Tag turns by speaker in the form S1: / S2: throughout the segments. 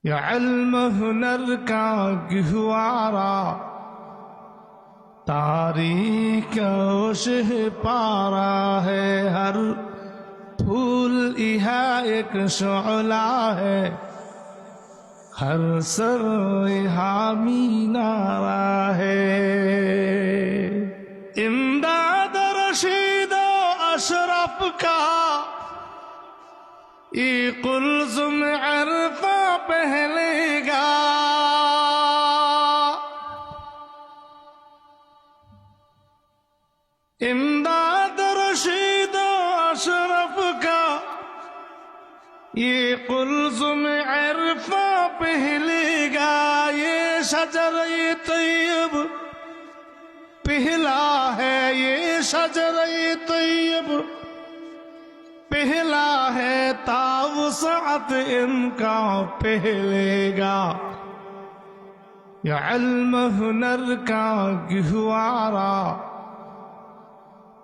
S1: یہ علم ہنر کا گہوارا تاریخ شہ پارا ہے، ہر پھول یہاں ایک شعلہ ہے، ہر سر یہاں مینارہ ہے۔ امداد رشید و اشرف کا یہ قلزم عرفہ پہلے گا، امداد رشید و اشرف کا یہ قلزم عرفہ پہلے گا، یہ شجر طیب پہلا ہے، یہ شجر طیب پہلا ہے، تاوسعت ان کا پہلے گا۔ یہ علم ہنر کا گہوارا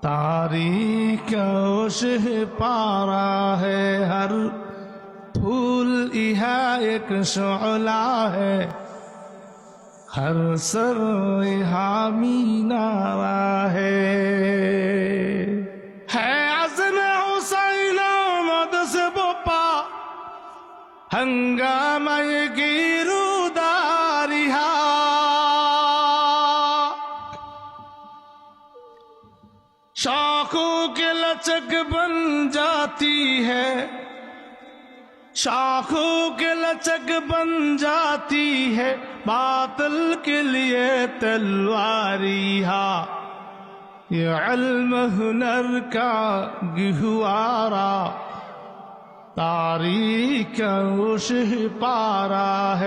S1: تاریخ شہ پارا ہے، ہر پھول یہاں ایک شعلہ ہے، ہر سر یہاں مینارہ ہے۔ عزم حسین آمد سے بپا ہنگامہ گیروداریہ، شاخوں کے لچک بن جاتی ہے، شاخوں کے لچک بن جاتی ہے، باطل کے لیے تلواریہ۔ یہ علم ہنر کا گہوارا تاریخ شہ پارا ہے۔